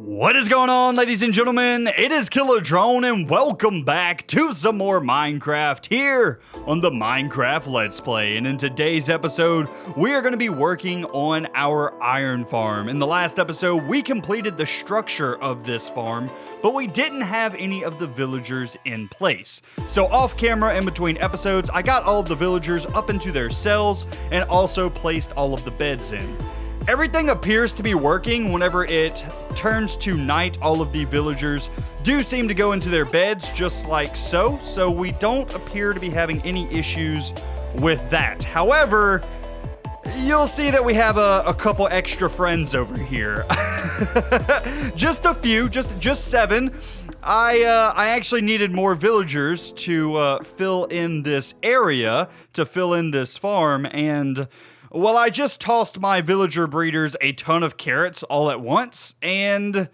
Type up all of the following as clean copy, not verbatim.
What is going on, ladies and gentlemen? It is Killer Drone, and welcome back to some more Minecraft here on the Minecraft Let's Play. And in today's episode, we are going to be working on our iron farm. In the last episode, we completed the structure of this farm, but we didn't have any of the villagers in place. So off camera, in between episodes, I got all of the villagers up into their cells and also placed all of the beds in. Everything appears to be working. Whenever it turns to night, all of the villagers do seem to go into their beds just like so. So we don't appear to be having any issues with that. However, you'll see that we have a couple extra friends over here. Just a few, just 7. I actually needed more villagers to fill in this area, to fill in this farm, and well, I just tossed my villager breeders a ton of carrots all at once, and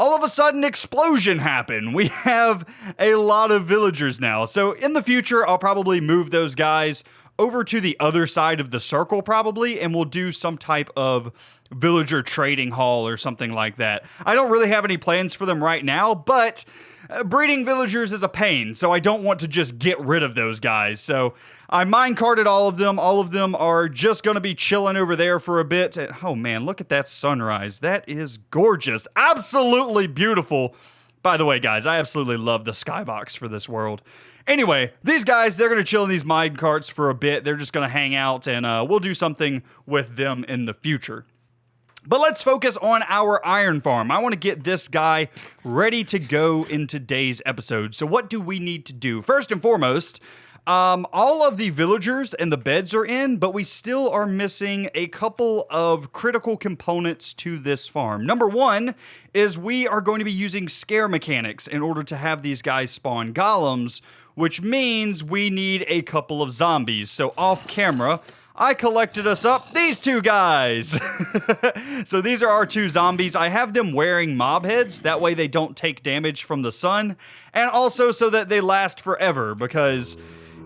all of a sudden, explosion happened. We have a lot of villagers now. So in the future, I'll probably move those guys over to the other side of the circle probably, and we'll do some type of villager trading hall or something like that. I don't really have any plans for them right now, but breeding villagers is a pain, so I don't want to just get rid of those guys. So I minecarted all of them. All of them are just going to be chilling over there for a bit. And, oh man, look at that sunrise. That is gorgeous. Absolutely beautiful. By the way, guys, I absolutely love the skybox for this world. Anyway, these guys, they're going to chill in these mine carts for a bit. They're just going to hang out, and we'll do something with them in the future. But let's focus on our iron farm. I want to get this guy ready to go in today's episode. So what do we need to do? First and foremost, all of the villagers and the beds are in, but we still are missing a couple of critical components to this farm. Number one is we are going to be using scare mechanics in order to have these guys spawn golems, which means we need a couple of zombies. So off camera, I collected us up these 2 guys. So these are our 2 zombies. I have them wearing mob heads. That way they don't take damage from the sun. And also so that they last forever because,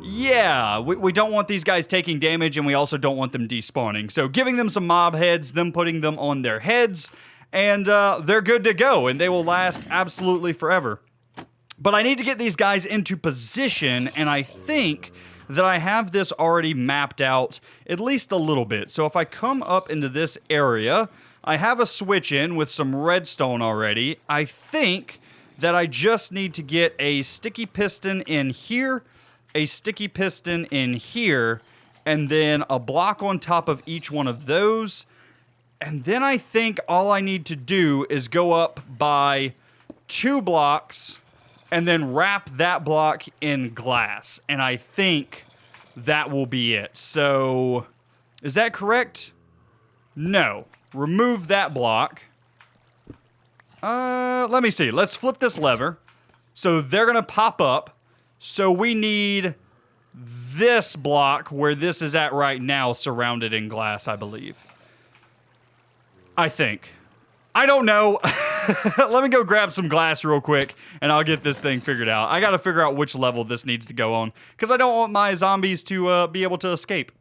yeah, we don't want these guys taking damage, and we also don't want them despawning. So giving them some mob heads, them putting them on their heads, and they're good to go, and they will last absolutely forever. But I need to get these guys into position, and I think that I have this already mapped out at least a little bit. So if I come up into this area, I have a switch in with some redstone already. I think that I just need to get a sticky piston in here, a sticky piston in here, and then a block on top of each one of those. And then I think all I need to do is go up by 2 blocks and then wrap that block in glass. And I think that will be it. So, is that correct? No. Remove that block. Let me see. Let's flip this lever. So they're going to pop up. So we need this block where this is at right now surrounded in glass, I believe. I think. I don't know. Let me go grab some glass real quick, and I'll get this thing figured out. I got to figure out which level this needs to go on, because I don't want my zombies to be able to escape.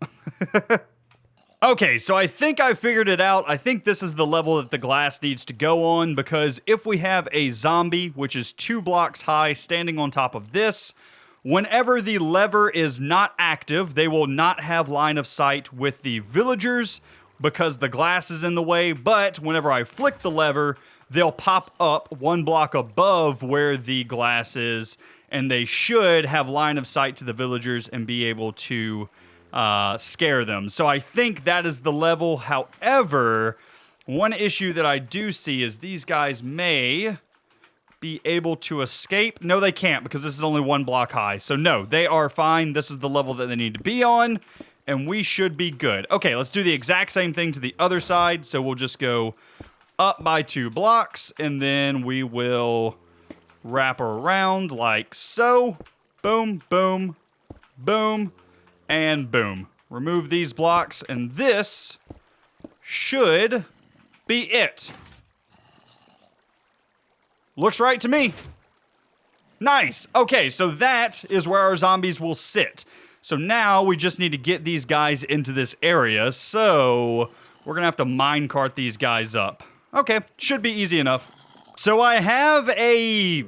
Okay, so I think I figured it out. I think this is the level that the glass needs to go on, because if we have a zombie, which is 2 blocks high, standing on top of this, whenever the lever is not active, they will not have line of sight with the villagers, because the glass is in the way. But whenever I flick the lever, they'll pop up 1 block above where the glass is, and they should have line of sight to the villagers and be able to scare them. So I think that is the level. However, one issue that I do see is these guys may be able to escape. No, they can't, because this is only 1 block high. So no, they are fine. This is the level that they need to be on, and we should be good. Okay, let's do the exact same thing to the other side. So we'll just go up by 2 blocks, and then we will wrap around like so. Boom, boom, boom, and boom. Remove these blocks, and this should be it. Looks right to me. Nice. Okay, so that is where our zombies will sit. So now we just need to get these guys into this area. So we're going to have to minecart these guys up. Okay, should be easy enough. So I have a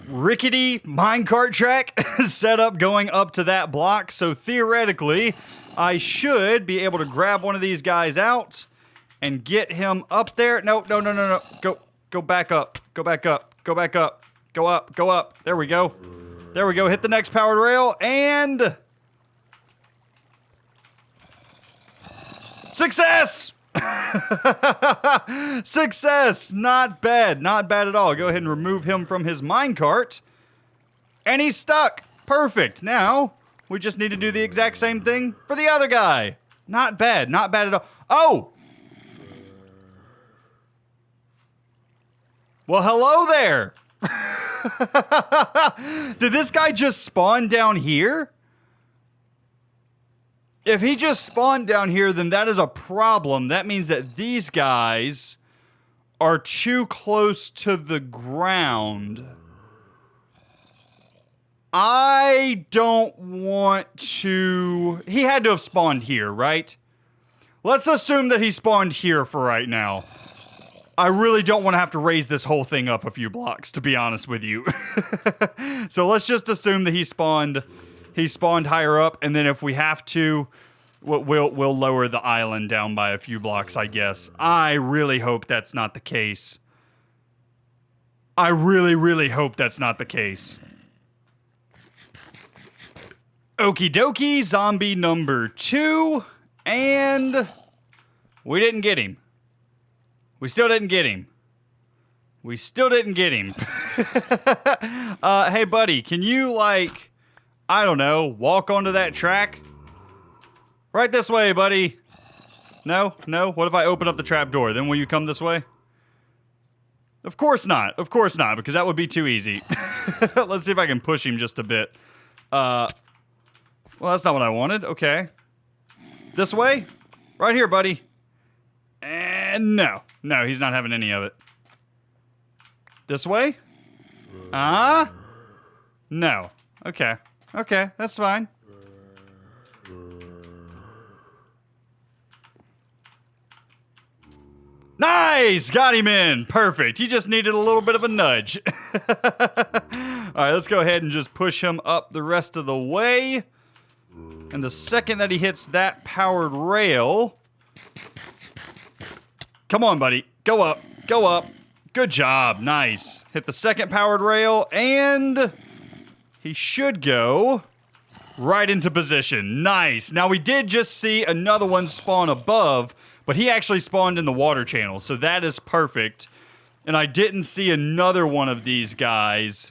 rickety minecart track set up going up to that block. So theoretically, I should be able to grab one of these guys out and get him up there. No. Go back up. Go back up. Go back up. Go up. Go up. There we go. There we go. Hit the next powered rail and... success! Success! Not bad. Not bad at all. Go ahead and remove him from his minecart. And he's stuck. Perfect. Now, we just need to do the exact same thing for the other guy. Not bad. Not bad at all. Oh! Well, hello there. Did this guy just spawn down here? If he just spawned down here, then that is a problem. That means that these guys are too close to the ground. I don't want to... He had to have spawned here, right? Let's assume that he spawned here for right now. I really don't want to have to raise this whole thing up a few blocks, to be honest with you. So let's just assume that he spawned higher up, and then if we have to, we'll lower the island down by a few blocks, I guess. I really hope that's not the case. I really, really hope that's not the case. Okie dokie, zombie number 2, and we didn't get him. We still didn't get him. We still didn't get him. Hey, buddy, can you, like, I don't know, walk onto that track? Right this way, buddy. No? No? What if I open up the trap door? Then will you come this way? Of course not. Of course not, because that would be too easy. Let's see if I can push him just a bit. Well, that's not what I wanted. Okay. This way? Right here, buddy. And no. No, he's not having any of it. This way? No. Okay. Okay, that's fine. Nice! Got him in. Perfect. He just needed a little bit of a nudge. Alright, let's go ahead and just push him up the rest of the way. And the second that he hits that powered rail... Come on, buddy. Go up. Go up. Good job. Nice. Hit the second powered rail, and he should go right into position. Nice. Now, we did just see another one spawn above, but he actually spawned in the water channel, so that is perfect. And I didn't see another one of these guys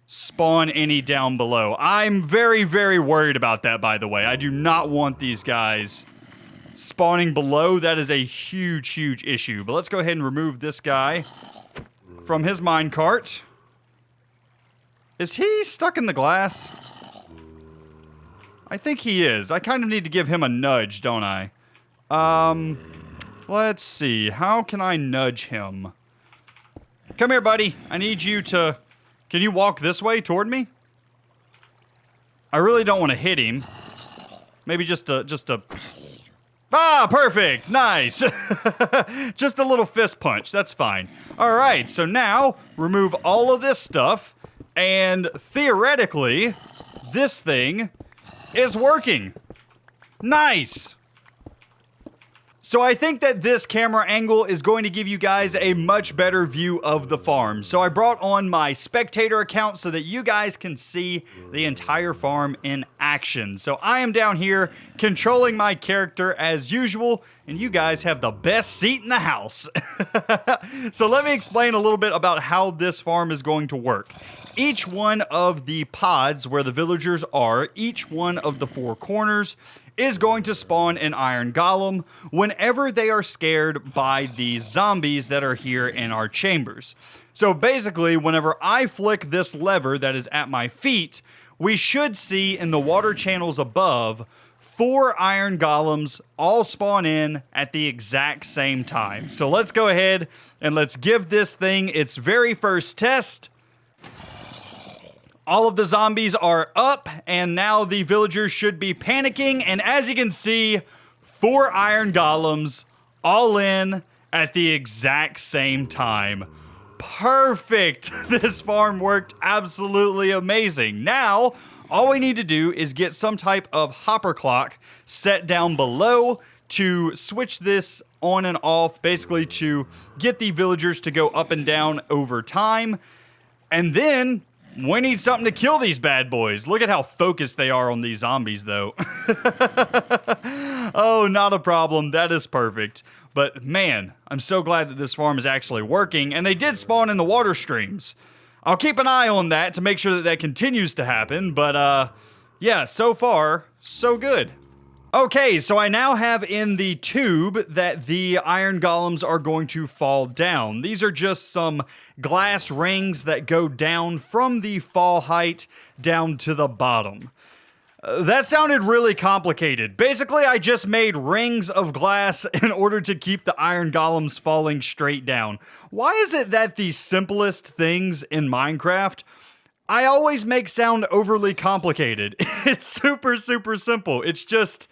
spawn any down below. I'm very, very worried about that, by the way. I do not want these guys spawning below. That is a huge, huge issue. But let's go ahead and remove this guy from his minecart. Is he stuck in the glass? I think he is. I kind of need to give him a nudge, don't I? Let's see. How can I nudge him? Come here, buddy. I need you to... Can you walk this way toward me? I really don't want to hit him. Maybe just a... Ah, perfect. Nice. Just a little fist punch. That's fine. All right, so now remove all of this stuff, and theoretically, this thing is working. Nice. So I think that this camera angle is going to give you guys a much better view of the farm. So I brought on my spectator account so that you guys can see the entire farm in action. So I am down here controlling my character as usual, and you guys have the best seat in the house. So let me explain a little bit about how this farm is going to work. Each one of the pods where the villagers are, each one of the 4 corners, is going to spawn an iron golem whenever they are scared by these zombies that are here in our chambers. So basically, whenever I flick this lever that is at my feet, we should see in the water channels above 4 iron golems all spawn in at the exact same time. So let's go ahead and let's give this thing its very first test. All of the zombies are up, and now the villagers should be panicking. And as you can see, 4 iron golems all in at the exact same time. Perfect. This farm worked absolutely amazing. Now, all we need to do is get some type of hopper clock set down below to switch this on and off, basically to get the villagers to go up and down over time. And then we need something to kill these bad boys. Look at how focused they are on these zombies, though. Oh, not a problem. That is perfect. But man, I'm so glad that this farm is actually working, and they did spawn in the water streams. I'll keep an eye on that to make sure that that continues to happen, but yeah, so far, so good. Okay, so I now have in the tube that the iron golems are going to fall down. These are just some glass rings that go down from the fall height down to the bottom. That sounded really complicated. Basically, I just made rings of glass in order to keep the iron golems falling straight down. Why is it that the simplest things in Minecraft I always make sound overly complicated? It's super, super simple. It's just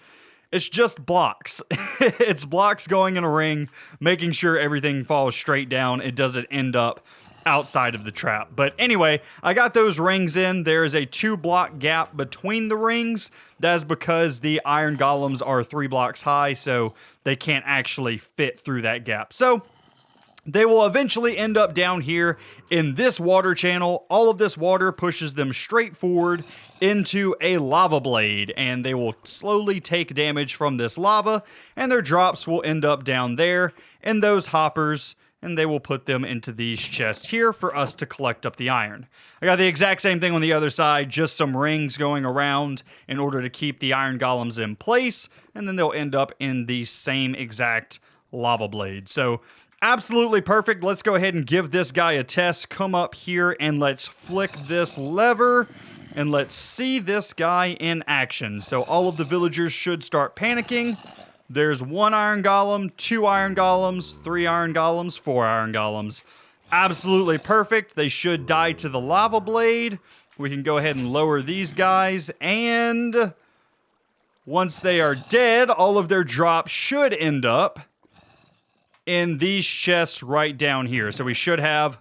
blocks. It's blocks going in a ring, making sure everything falls straight down. It doesn't end up outside of the trap. But anyway, I got those rings in. There is a 2-block gap between the rings. That's because the iron golems are 3 blocks high, so they can't actually fit through that gap. So they will eventually end up down here in this water channel. All of this water pushes them straight forward into a lava blade, and they will slowly take damage from this lava, and their drops will end up down there in those hoppers, and they will put them into these chests here for us to collect up the iron. I got the exact same thing on the other side, just some rings going around in order to keep the iron golems in place, and then they'll end up in the same exact lava blade. So absolutely perfect. Let's go ahead and give this guy a test. Come up here and let's flick this lever, and let's see this guy in action. So all of the villagers should start panicking. There's 1 iron golem, 2 iron golems, 3 iron golems, 4 iron golems. Absolutely perfect. They should die to the lava blade. We can go ahead and lower these guys, and once they are dead, all of their drops should end up in these chests right down here. So we should have,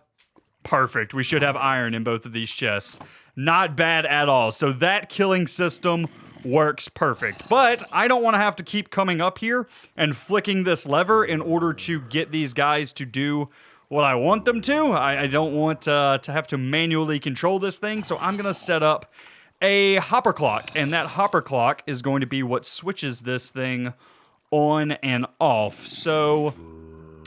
perfect, we should have iron in both of these chests. Not bad at all. So that killing system works perfect. But I don't want to have to keep coming up here and flicking this lever in order to get these guys to do what I want them to. I don't want to have to manually control this thing. So I'm going to set up a hopper clock, and that hopper clock is going to be what switches this thing on and off. So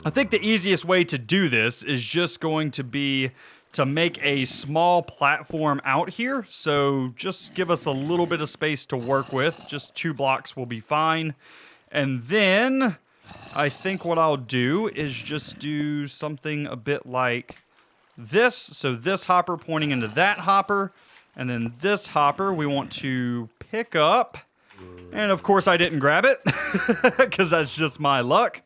I think the easiest way to do this is just going to be to make a small platform out here. So just give us a little bit of space to work with. Just 2 blocks will be fine. And then I think what I'll do is just do something a bit like this. So this hopper pointing into that hopper. And then this hopper we want to pick up. And of course I didn't grab it because that's just my luck.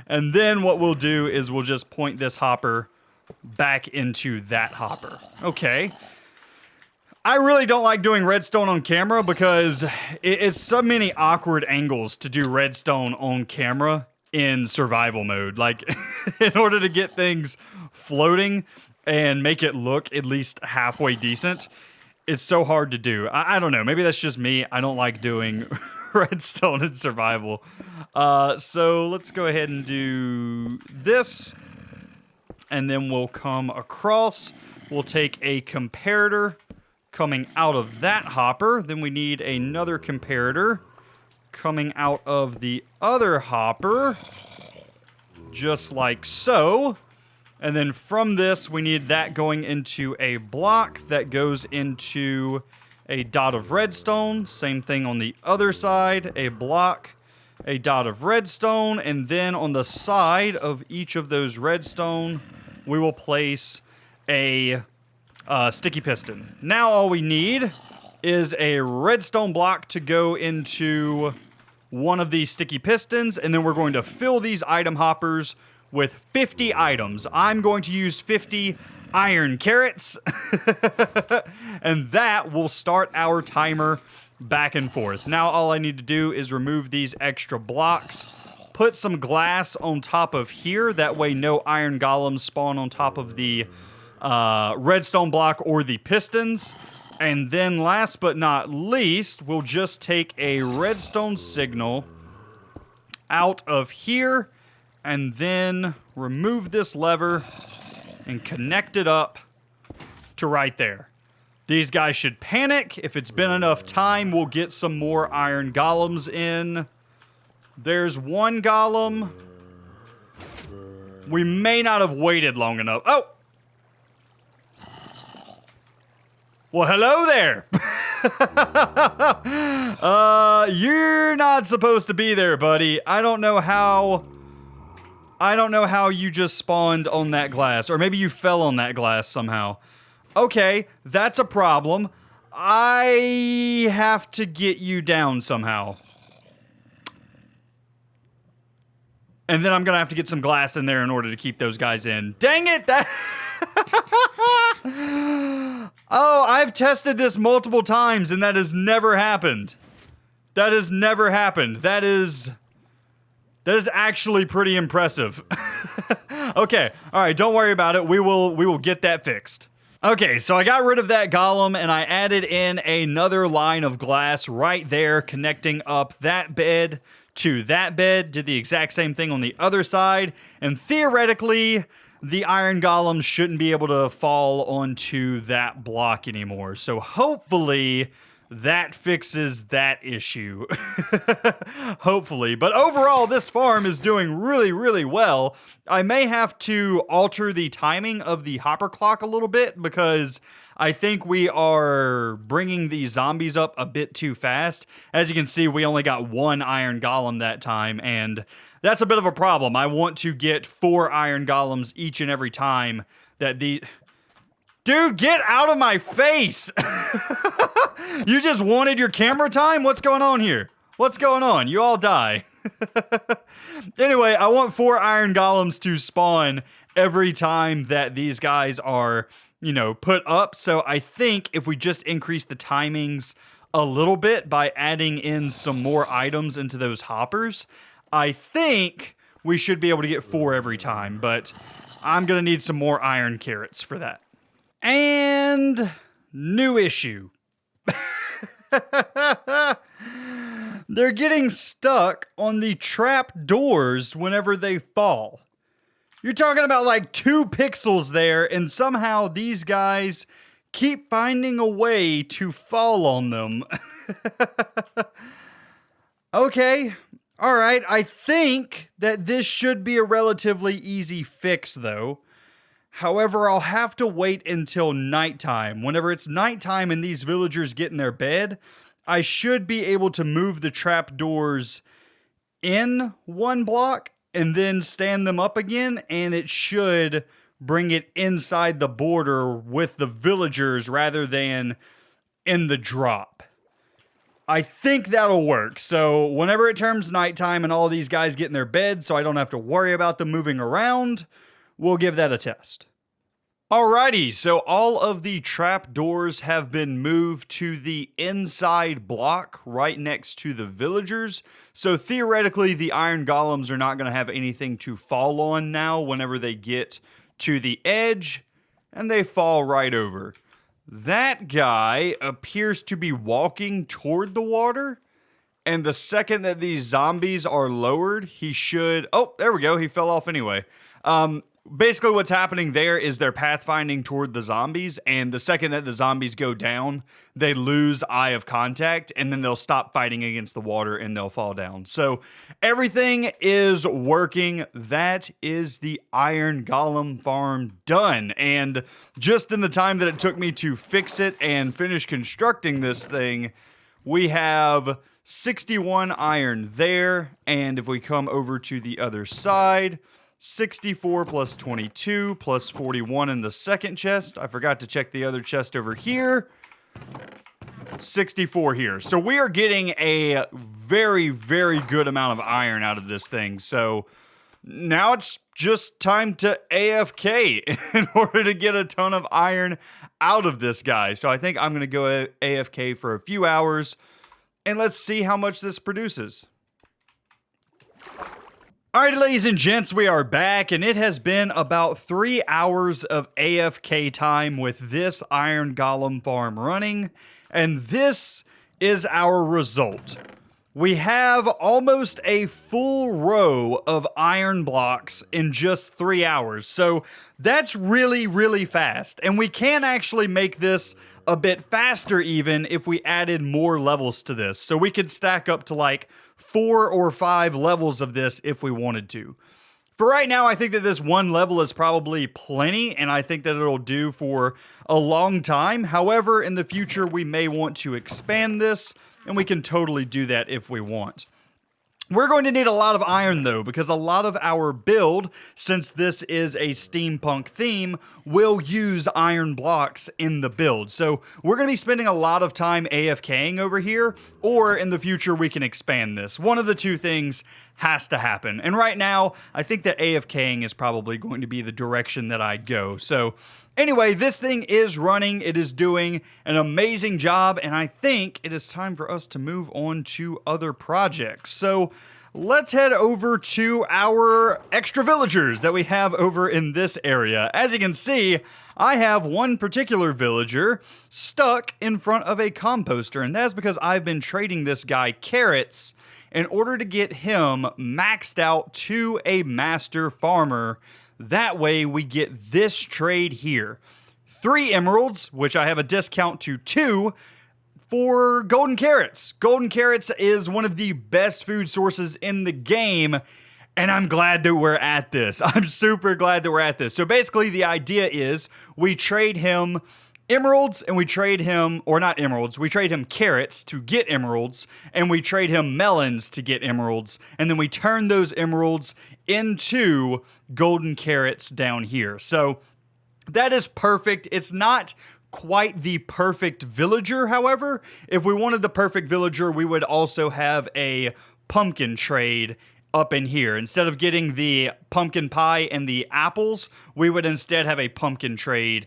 And then what we'll do is we'll just point this hopper back into that hopper. Okay. I really don't like doing redstone on camera because it's so many awkward angles to do redstone on camera in survival mode. Like, in order to get things floating and make it look at least halfway decent, it's so hard to do. I don't know. Maybe that's just me. I don't like doing redstone in survival. So let's go ahead and do this. And then we'll come across. We'll take a comparator coming out of that hopper. Then we need another comparator coming out of the other hopper. Just like so. And then from this, we need that going into a block that goes into a dot of redstone. Same thing on the other side. A block, a dot of redstone. And then on the side of each of those redstone, we will place a sticky piston. Now all we need is a redstone block to go into one of these sticky pistons, and then we're going to fill these item hoppers with 50 items. I'm going to use 50 iron carrots, and that will start our timer back and forth. Now all I need to do is remove these extra blocks, put some glass on top of here. That way no iron golems spawn on top of the redstone block or the pistons. And then last but not least, we'll just take a redstone signal out of here and then remove this lever and connect it up to right there. These guys should panic. If it's been enough time, we'll get some more iron golems in. There's one golem. We may not have waited long enough. Oh! Well, hello there. You're not supposed to be there, buddy. I don't know how you just spawned on that glass, or maybe you fell on that glass somehow. Okay, that's a problem. I have to get you down somehow. And then I'm gonna have to get some glass in there in order to keep those guys in. Dang it! That. Oh, I've tested this multiple times and that has never happened. That has never happened. That is actually pretty impressive. Okay, all right, don't worry about it. We will get that fixed. Okay, so I got rid of that golem and I added in another line of glass right there, connecting up that bed to that bed. Did the exact same thing on the other side, and theoretically, the iron golem shouldn't be able to fall onto that block anymore. So hopefully that fixes that issue. Hopefully. But overall, this farm is doing really, really well. I may have to alter the timing of the hopper clock a little bit because I think we are bringing the zombies up a bit too fast. As you can see, we only got one iron golem that time, and that's a bit of a problem. I want to get 4 iron golems each and every time that the... Dude, get out of my face! You just wanted your camera time? What's going on here? What's going on? You all die. Anyway, I want 4 iron golems to spawn every time that these guys are, you know, put up. So I think if we just increase the timings a little bit by adding in some more items into those hoppers, I think we should be able to get 4 every time, but I'm going to need some more iron carrots for that. And new issue. They're getting stuck on the trap doors whenever they fall. You're talking about like 2 pixels there, and somehow these guys keep finding a way to fall on them. Okay. All right, I think that this should be a relatively easy fix, though. However, I'll have to wait until nighttime. Whenever it's nighttime and these villagers get in their bed, I should be able to move the trapdoors in 1 block and then stand them up again, and it should bring it inside the border with the villagers rather than in the drop. I think that'll work. So whenever it turns nighttime and all these guys get in their bed so I don't have to worry about them moving around, we'll give that a test. Alrighty, so all of the trap doors have been moved to the inside block right next to the villagers. So theoretically, the iron golems are not going to have anything to fall on now whenever they get to the edge, and they fall right over. That guy appears to be walking toward the water, and the second that these zombies are lowered, he should... Oh, there we go. He fell off anyway. Basically what's happening there is they're pathfinding toward the zombies, and the second that the zombies go down, they lose eye of contact, and then they'll stop fighting against the water and they'll fall down. So everything is working. That is the iron golem farm done. And just in the time that it took me to fix it and finish constructing this thing, we have 61 iron there. And if we come over to the other side, 64 plus 22 plus 41 in the second chest. I forgot to check the other chest over here. 64 here. So we are getting a very, very good amount of iron out of this thing. So now it's just time to AFK in order to get a ton of iron out of this guy. So I think I'm going to go AFK for a few hours and let's see how much this produces. Alright, ladies and gents, we are back, and it has been about 3 hours of AFK time with this Iron Golem farm running, and this is our result. We have almost a full row of iron blocks in just 3 hours, so that's really, really fast, and we can actually make this a bit faster even if we added more levels to this, so we could stack up to like 4 or 5 levels of this if we wanted to. For right now, I think that this one level is probably plenty, and I think that it'll do for a long time. However, in the future, we may want to expand this, and we can totally do that if we want. We're going to need a lot of iron though, because a lot of our build, since this is a steampunk theme, will use iron blocks in the build. So we're going to be spending a lot of time AFKing over here, or in the future we can expand this. One of the two things has to happen. And right now, I think that AFKing is probably going to be the direction that I'd go. So anyway, this thing is running, it is doing an amazing job, and I think it is time for us to move on to other projects. So let's head over to our extra villagers that we have over in this area. As you can see, I have one particular villager stuck in front of a composter, and that's because I've been trading this guy carrots in order to get him maxed out to a master farmer. That way we get this trade here. 3 emeralds, which I have a discount to 2, for golden carrots. Golden carrots is one of the best food sources in the game, and I'm glad that we're at this. I'm super glad that we're at this. So basically the idea is we trade him emeralds, and we trade him, or not emeralds, we trade him carrots to get emeralds, and we trade him melons to get emeralds, and then we turn those emeralds into golden carrots down here. So that is perfect. It's not quite the perfect villager, however. If we wanted the perfect villager, we would also have a pumpkin trade up in here. Instead of getting the pumpkin pie and the apples, we would instead have a pumpkin trade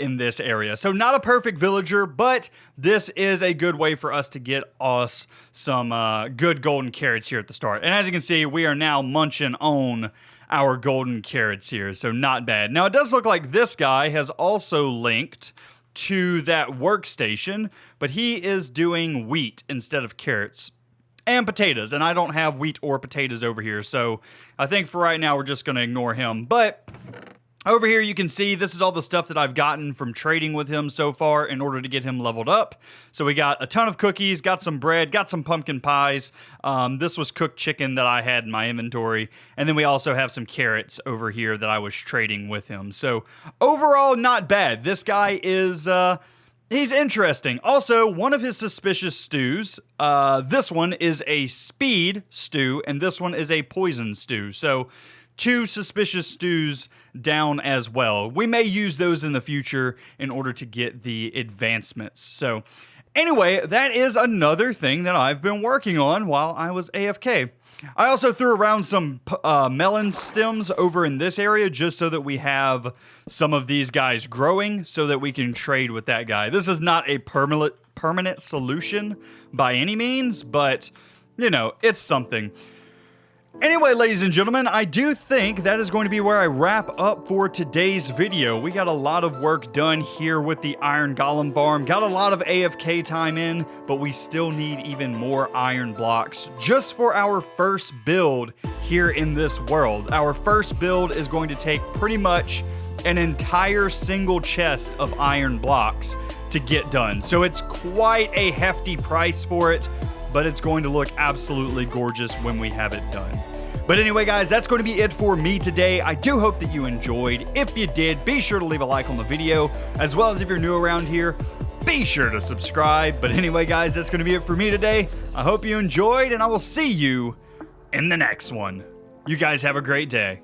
in this area. So not a perfect villager, but this is a good way for us to get us some good golden carrots here at the start. And as you can see, we are now munching on our golden carrots here, so not bad. Now it does look like this guy has also linked to that workstation, but he is doing wheat instead of carrots. And potatoes, and I don't have wheat or potatoes over here, so I think for right now we're just going to ignore him. But over here you can see this is all the stuff that I've gotten from trading with him so far in order to get him leveled up. So we got a ton of cookies, got some bread, got some pumpkin pies. This was cooked chicken that I had in my inventory, and then we also have some carrots over here that I was trading with him. So overall, not bad. This guy is he's interesting. Also, one of his suspicious stews, this one is a speed stew, and this one is a poison stew. So 2 suspicious stews down as well. We may use those in the future in order to get the advancements. So anyway, that is another thing that I've been working on while I was AFK. I also threw around some melon stems over in this area just so that we have some of these guys growing so that we can trade with that guy. This is not a permanent solution by any means, but, you know, it's something. Anyway, ladies and gentlemen, I do think that is going to be where I wrap up for today's video. We got a lot of work done here with the Iron Golem farm, got a lot of AFK time in, but we still need even more iron blocks just for our first build here in this world. Our first build is going to take pretty much an entire single chest of iron blocks to get done. So it's quite a hefty price for it, but it's going to look absolutely gorgeous when we have it done. But anyway, guys, that's going to be it for me today. I do hope that you enjoyed. If you did, be sure to leave a like on the video, as well as if you're new around here, be sure to subscribe. But anyway, guys, that's going to be it for me today. I hope you enjoyed, and I will see you in the next one. You guys have a great day.